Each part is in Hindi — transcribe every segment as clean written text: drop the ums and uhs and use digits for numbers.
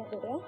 क्या हो रहा है?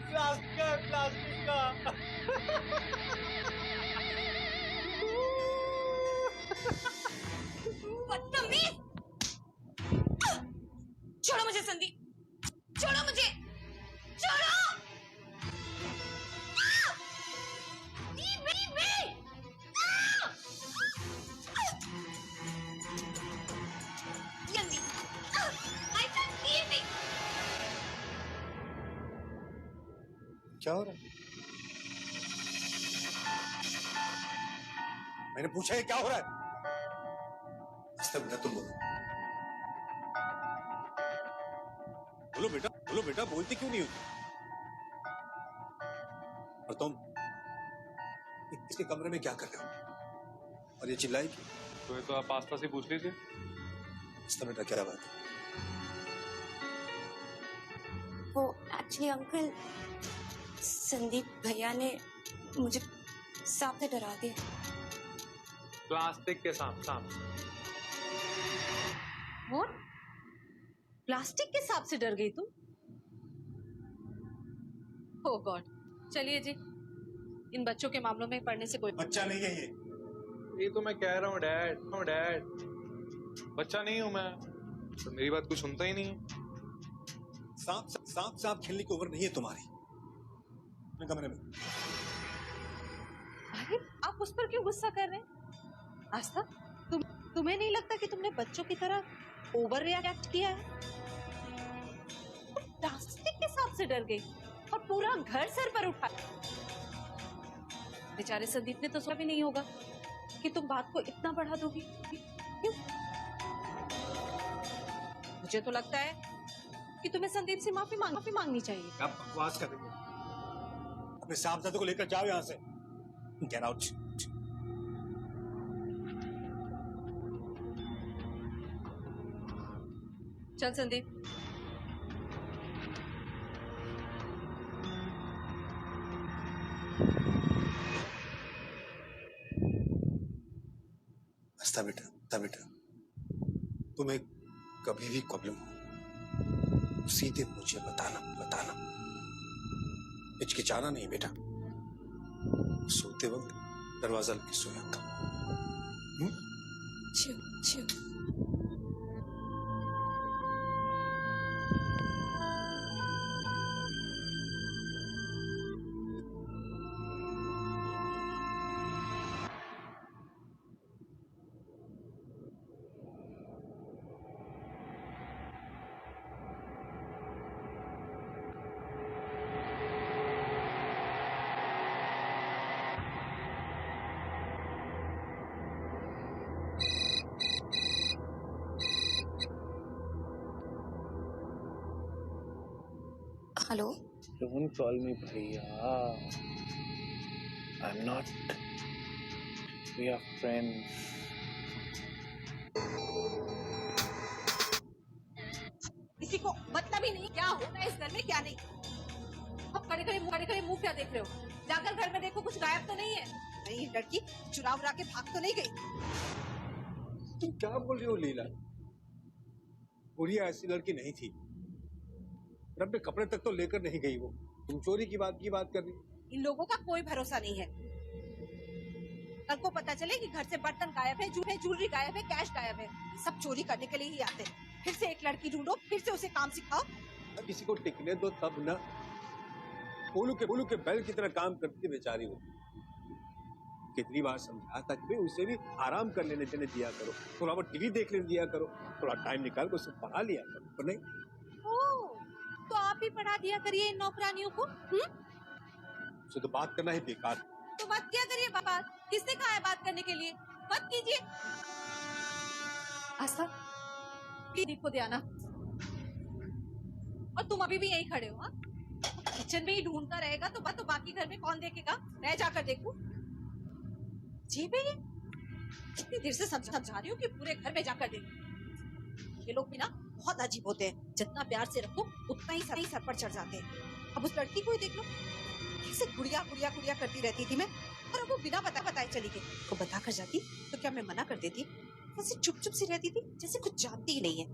प्लास्टिक का बदतमीज! छोड़ो मुझे संदीप, छोड़ो मुझे, छोड़ो! क्या हो रहा है? मैंने पूछा है क्या हो रहा है? बेटा तुम बोलो बेटा बोलती क्यों नहीं हो? और तुम इसके कमरे में क्या कर रहे हो? और ये चिल्लाई क्यों? तो ये तो आप आस्था से पूछ लीजिए। बेटा क्या बात है? वो एक्चुअली अंकल, संदीप भैया ने मुझे सांप से डरा दिया। प्लास्टिक के सांप। और प्लास्टिक के सांप से डर गई तुम? ओह गॉड! चलिए जी, इन बच्चों के मामलों में पढ़ने से कोई बच्चा नहीं है ये तो मैं कह रहा हूँ डैड, बच्चा नहीं हूं मैं, तो मेरी बात कोई सुनता ही नहीं है। सांप खेलने की उम्र नहीं है तुम्हारी। अपने कमरे में। अरे आप उस पर क्यों गुस्सा कर रहे हैं? आस्था, तुम्हें नहीं लगता कि तुमने बच्चों की तरह ओवर रिएक्ट किया है? प्लास्टिक के सांप से डर गई और पूरा घर सर पर उठा। बेचारे संदीप ने तो सोचा भी नहीं होगा कि तुम बात को इतना बढ़ा दोगी। क्यों? मुझे तो लगता है कि तुम्हें संदीप से माफी मांगनी चाहिए। आप बकवास कर रही हो। अपने साहबजादे को लेकर जाओ यहाँ से। Get out. चल संदीप। बेटा तुम्हें कभी भी प्रॉब्लम हो सीधे मुझे बताना। हिचकिचाना नहीं बेटा। सोते वक्त दरवाजा लग के सोया था। चियो। Hello. Don't call me Bhaiya. I'm not. We are friends. किसी को मतलब ही नहीं क्या होता है इस घर में क्या नहीं। अब खड़े मुंह क्या देख रहे हो? जाकर घर में देखो कुछ गायब तो नहीं है। नहीं, लड़की चुरा के भाग तो नहीं गई। तुम क्या बोल रही हो लीला? गुड़िया ऐसी लड़की नहीं थी। अपने कपड़े तक तो लेकर नहीं गई वो। तुम चोरी की बात कर रही हो। इन लोगों का कोई भरोसा नहीं है। कल को पता चले कि घर से बर्तन गायब है, ज्वेलरी गायब है, कैश गायब है, सब चोरी करने के लिए ही आते हैं। फिर से एक लड़की ढूंढो, फिर से उसे काम सिखाओ। किसी को टिकने दो तब ना। बोलू के बैल की तरह काम करती है बेचारी वो। कितनी बार समझा था कि उसे भी आराम कर लेने देने दिया करो, थोड़ा बहुत टीवी देख लेने दिया करो, थोड़ा टाइम निकाल कर उसे पढ़ा लिया करो। पर नहीं, तो आप ही पढ़ा दिया करिए इन नौकरानियों को। उसे तो बात करना ही बेकार। तो मत किया करिए बात। किसने कहा है बात करने के लिए? मत कीजिए। आस्था, देखो ध्याना, और तुम अभी भी यहीं खड़े हो? हाँ, किचन में ही ढूंढता रहेगा तो बाकी घर में कौन देखेगा? मैं जाकर देखूं? जी भैया, कितनी देर से समझा रही हूँ कि पूरे घर में जाकर देखूं। ये लोग भी ना बहुत अजीब होते हैं, जितना प्यार से रखो उतना ही सर पर चढ़ जाते हैं। अब उस लड़की को ही देख लो, कैसे गुड़िया करती रहती थी मैं, और अब वो बिना बताए चली गई। को बता कर जाती तो क्या मैं मना कर देती? वैसे चुप सी रहती थी, जैसे कुछ जानती ही नहीं है।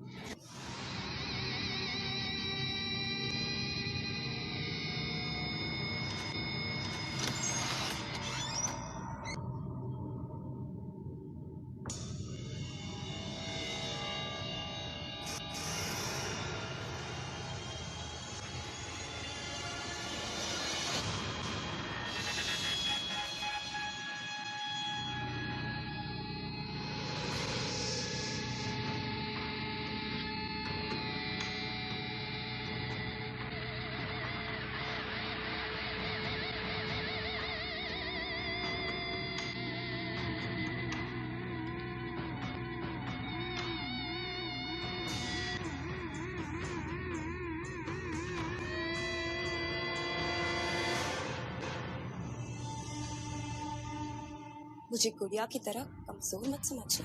मुझे गुड़िया की तरह कमजोर मत समझिए।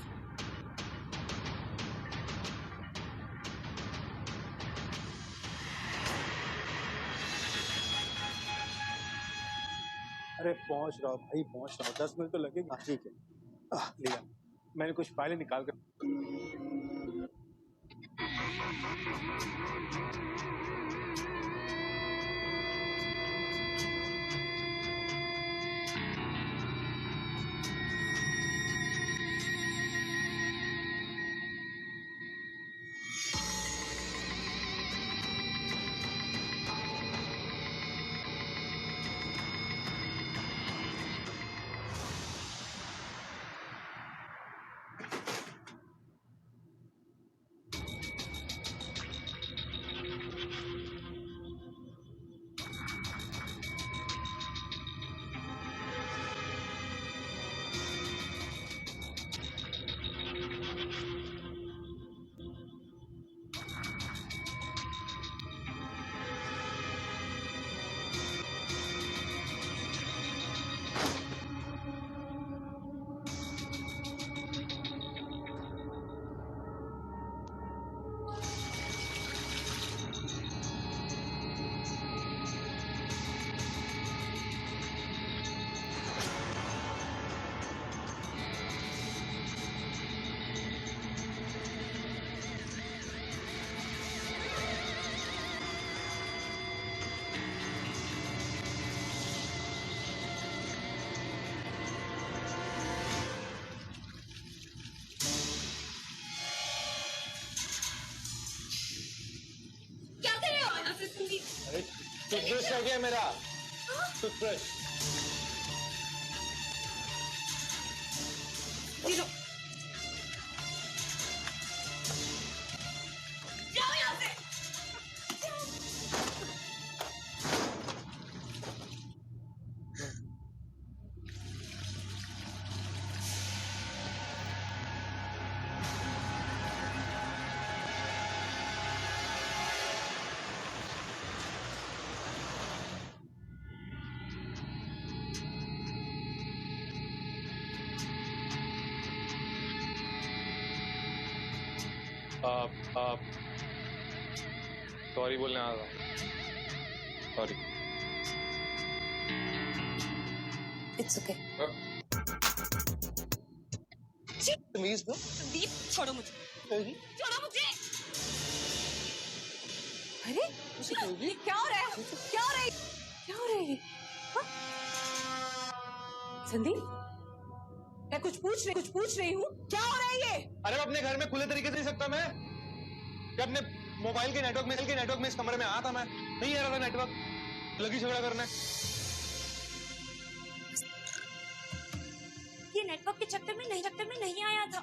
अरे पहुंच रहा हूँ भाई, पहुंच रहा हूँ। 10 मिनट तो लगेगा। ठीक है, लिया। मैंने कुछ फाइलें निकाल कर। टूथब्रश रह गया मेरा, टूथब्रश। जाओ यहाँ से। आप सॉरी बोलने आ रहा हूँ। सॉरी। It's okay. तमीज दो। संदीप, छोड़ो मुझे। छोड़ो मुझे। अरे ये क्या हो रहा है? क्या हो रहा है? क्या हो रहा है? हाँ? संदीप, मैं कुछ पूछ रही हूँ, क्या हो रहा है ये? अरे मैं अपने घर में खुले तरीके से नहीं सकता मैं? क्या अपने मोबाइल के नेटवर्क में इस कमरे में आया था मैं? नहीं आ रहा था नेटवर्क, लगी झगड़ा करने। ये नेटवर्क के चक्कर में नहीं आया था।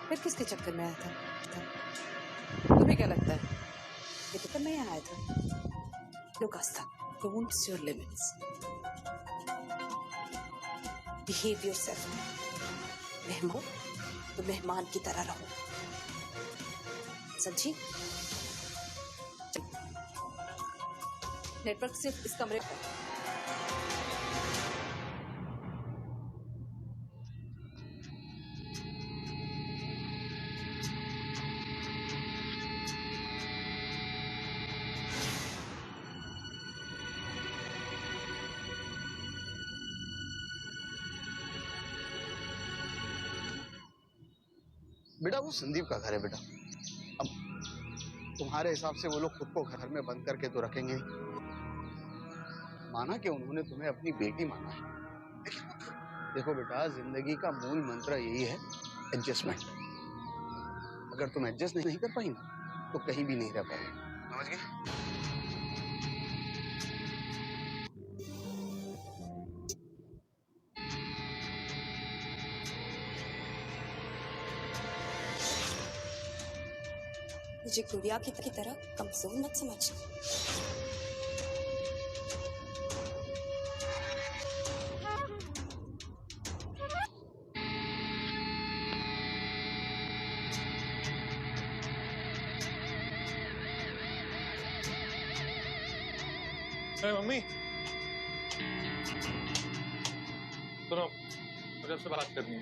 फिर किसके चक्कर में आया था? तुम्हें क्या लगता है ये तो मैं यहाँ आया था? Look, Asta, don't your limits. Behave yourself. मेहमान तो मेहमान की तरह रहो, समझी? नेटवर्क सिर्फ इस कमरे पर। बेटा वो संदीप का घर है बेटा। अब तुम्हारे हिसाब से वो लोग खुद को घर में बंद करके तो रखेंगे। माना कि उन्होंने तुम्हें अपनी बेटी माना है, लेकिन देखो बेटा, जिंदगी का मूल मंत्र यही है, एडजस्टमेंट। अगर तुम एडजस्ट नहीं कर पाई ना तो कहीं भी नहीं रह पाओगे, समझ गए? मुझे गुड़िया की तरह कमजोर मत समझना। अरे मम्मी सुनो, मुझे आपसे बात करनी है।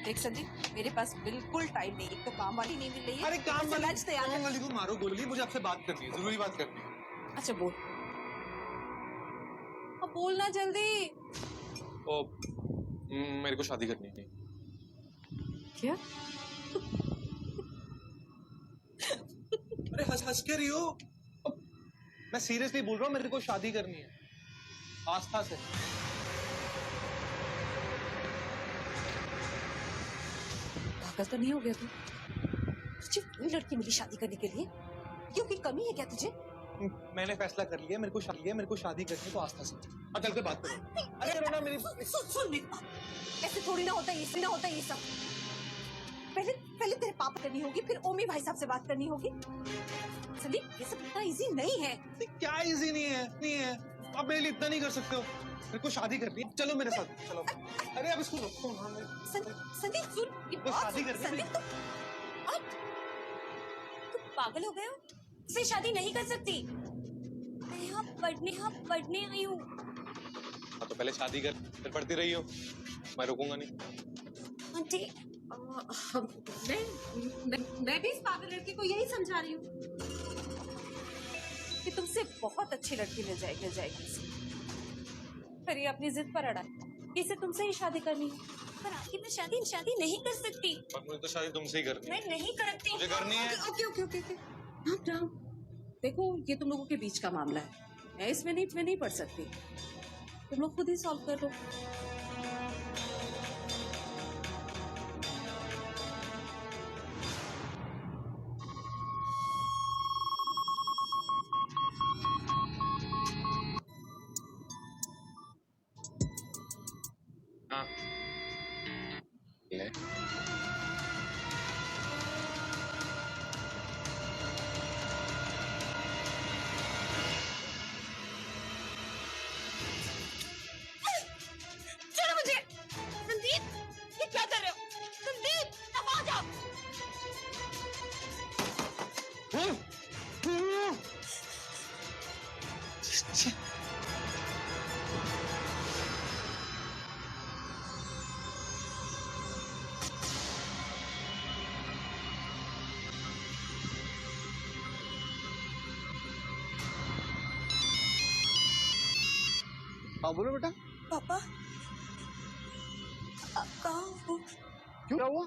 देख संदीप, मेरे पास बिल्कुल टाइम नहीं। एक तो काम वाली नहीं मिल रही है। अरे काम वाली लंच तैयार है। को मारो गोली, मुझे आपसे बात करनी है, जरूरी बात करनी है। अच्छा बोल, अब बोलना जल्दी। ओ, मेरे को शादी करनी है। क्या? अरे हंस के रही हो? मैं सीरियसली बोल रहा हूँ, मेरे को शादी करनी है आस्था से। पागल तो नहीं हो गया तू? तुझे कोई लड़की मिली शादी करने के लिए? क्योंकि कमी है क्या तुझे? मैंने फैसला कर लिया, मेरे को शादी करनी तो आस्था से। अब चल के बात करो। अरे रोना मेरी सुन मेरी बात, ऐसे थोड़ी ना होता है ये सब। पहले तेरे पापा करनी होगी, फिर ओमी भाई साहब से बात करनी होगी। संदीप, ये सब इतना इजी नहीं है। क्या इजी नहीं है? आप मेरे लिए इतना नहीं कर सकते हो? मेरे को शादी करनी है, चलो मेरे साथ चलो। अरे अब इसको रोको। संदीप सुन, ये तो बात शादी सुन, करनी है। संदीप तुम पागल हो गए हो? इसे शादी नहीं कर सकती। मैं यहाँ पढ़ने आई हूँ। तो पहले शादी कर, फिर पढ़ती रही हो, मैं रुकूंगा नहीं। आंटी, मैं भी इस पागल लड़की को यही समझा रही हूँ कि तुमसे बहुत अच्छी लड़की मिल जाएगी। फिर ये अपनी जिद पर अड़ा कि इसे तुमसे ही शादी करनी है। पर आखिर मैं शादी नहीं कर सकती। और मुझे तो शादी तुमसे ही करनी है। मैं नहीं करती। मुझे करनी है। ओके। देखो, ये तुम लोगों के बीच का मामला है, मैं इसमें नहीं पढ़ सकती। तुम लोग खुद ही सॉल्व कर लो। हाँ ले। छोड़ो मुझे। संदीप, ये क्या कर रहे हो? संदीप, अब आ जाओ। हाँ बोलो बेटा, पापा, आप कहाँ हो? क्यों, क्या हुआ?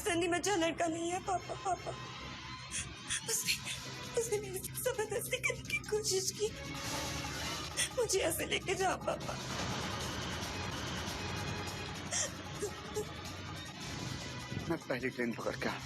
संदीप अच्छा लड़का नहीं है पापा। उसने मेरे साथ जबरदस्ती करने की कोशिश की। मुझे ऐसे लेके जाओ पापा। मैं पहली ट्रेन पकड़ के आया।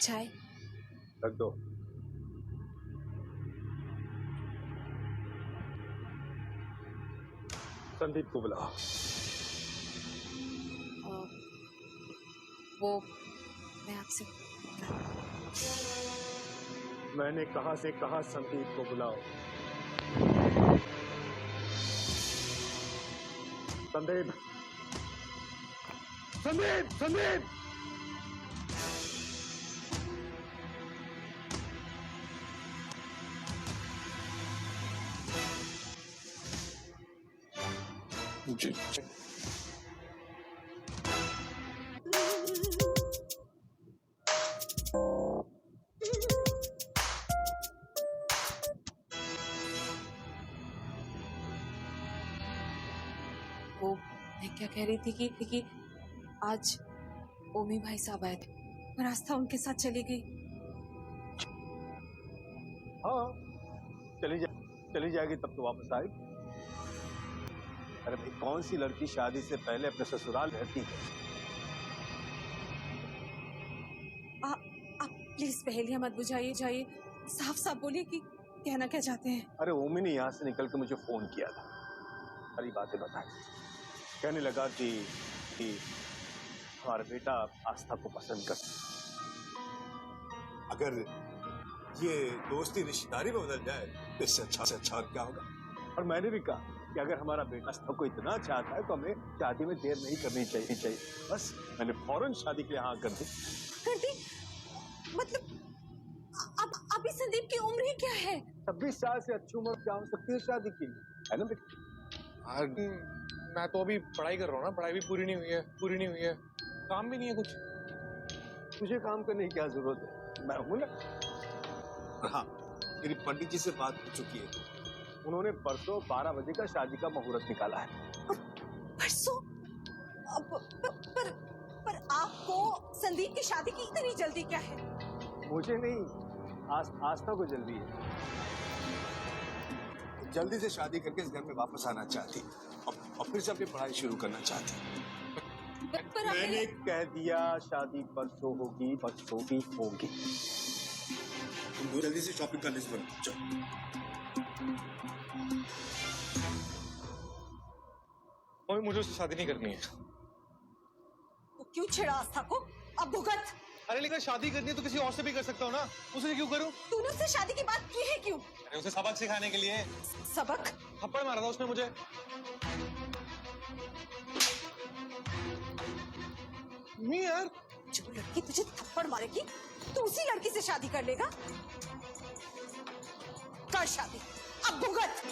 चाय? रख दो। संदीप को बुलाओ। वो मैं आपसे मैंने कहा से कहा संदीप को बुलाओ। संदीप, संदीप, संदीप! जी वो मैं क्या कह रही थी कि आज ओमी भाई साहब आए थे और आस्था उनके साथ चली गई। हाँ, चली जाएगी तब तो वापस आएगी। अरे भाई, कौन सी लड़की शादी से पहले अपने ससुराल रहती है? आप प्लीज पहेलियां मत बुझाइए, जाइए साफ साफ बोलिए कि कहना क्या चाहते हैं। अरे ओमी ने यहाँ से निकल के मुझे फोन किया था, सारी बातें बताई। कहने लगा कि हमारा बेटा आस्था को पसंद करता। अगर ये दोस्ती रिश्तेदारी में बदल जाए तो इससे अच्छा और क्या होगा। और मैंने भी कहा कि अगर हमारा बेटा आस्था को इतना चाहता है तो हमें शादी में देर नहीं करनी चाहिए। बस मैंने फौरन शादी के लिए हाँ कर दी। मतलब अब अभी संदीप की उम्र ही क्या है? 26 साल से अच्छी उम्र क्या हो सकती है शादी की, है ना बेटा? मैं तो अभी पढ़ाई कर रहा हूँ ना, पढ़ाई भी पूरी नहीं हुई है, काम भी नहीं है कुछ। तुझे काम करने की क्या जरूरत है, मैं हूं ना। हाँ, मेरी पंडित जी से बात हो चुकी है। उन्होंने परसों 12 बजे का शादी का मुहूर्त निकाला है। परसों? पर आपको संदीप की शादी की इतनी जल्दी क्या है? मुझे नहीं, आस्था को जल्दी है। जल्दी से शादी करके इस घर में वापस आना चाहती और फिर से अपनी पढ़ाई शुरू करना चाहती। मैंने कह दिया शादी परसों होगी, परसों ही होगी। तुम जल्दी से शॉपिंग करने से बनो। मम्मी, मुझे उससे शादी नहीं करनी है। तो क्यों छेड़ा आस्था को? अब भुगत। अरे लेकिन शादी करनी है तो किसी और से भी कर सकता हूँ ना, उसे क्यों करूँ? तूने उससे शादी की बात की है क्यों? अरे उसे सबक सिखाने के लिए। सबक? थप्पड़ मारा था उसने मुझे। नहीं यार, जो लड़की तुझे थप्पड़ मारेगी तू उसी लड़की से शादी कर लेगा? कर शादी, अब भुगत।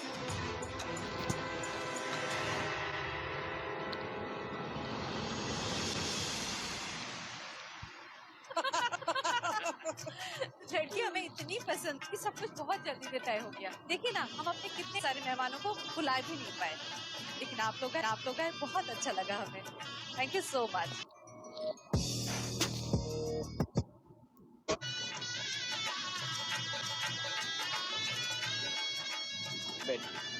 लड़की हमें इतनी पसंद कि सब कुछ बहुत जल्दी से तय हो गया। देखिए ना, हम अपने कितने सारे मेहमानों को बुला भी नहीं पाए, लेकिन आप लोग आए, बहुत अच्छा लगा हमें। Thank you so much.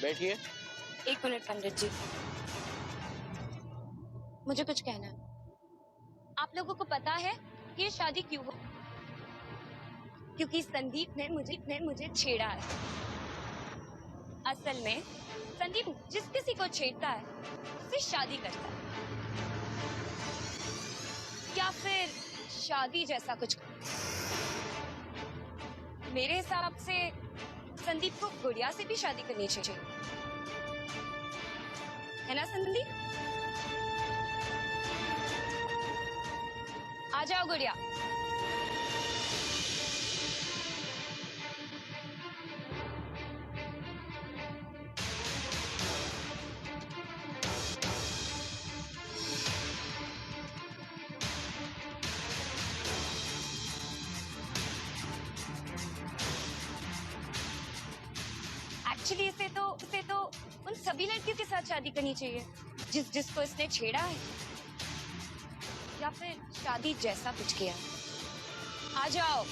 बैठिए। एक मिनट पंडित जी, मुझे कुछ कहना है। आप लोगों को पता है कि ये शादी क्यों हो? क्योंकि संदीप ने मुझे छेड़ा है। असल में संदीप जिस किसी को छेड़ता है उससे शादी करता है, या फिर शादी जैसा कुछ। मेरे हिसाब से संदीप को गुड़िया से भी शादी करनी चाहिए, है ना संदीप? आ जाओ गुड़िया। एक्चुअली इसे तो उन सभी लड़कियों के साथ शादी करनी चाहिए जिसको इसने छेड़ा है, या फिर शादी जैसा कुछ किया। आ जाओ।